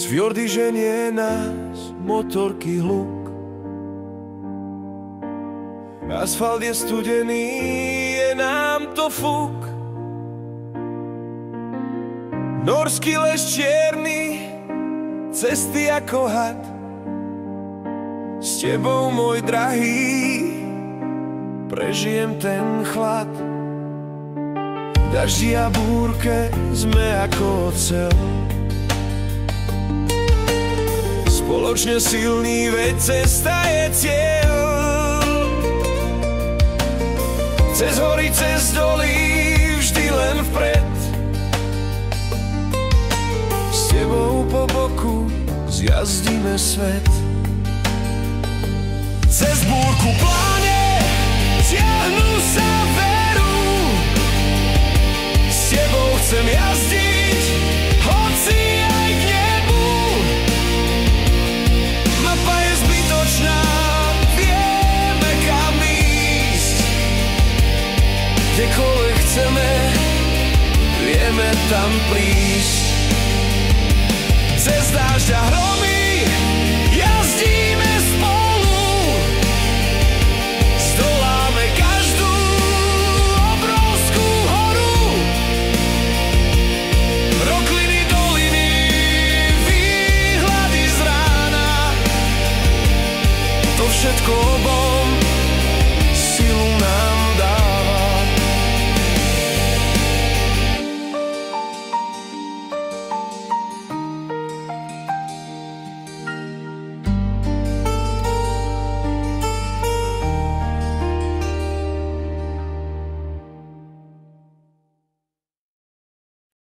Z fjordy ženie nás motorky hluk. Asfalt je studený, je nám to fúk. Norský les čierny, cesty ako had. S tebou, môj drahý, prežijem ten chlad. Daždi a búrke sme ako oceľ. Spoločne silní, veď cesta je cieľ. Cez hory, cez doly, vždy len vpred. S tebou po boku zjazdíme svet. Cez búrku pláne tiahnu sa veru. S tebou chcem jazdiť, hoci aj k nebu. Mapa je zbytočná, vieme kam ísť. Kdekoľvek chceme, vieme tam prísť. Cez dážď a hroz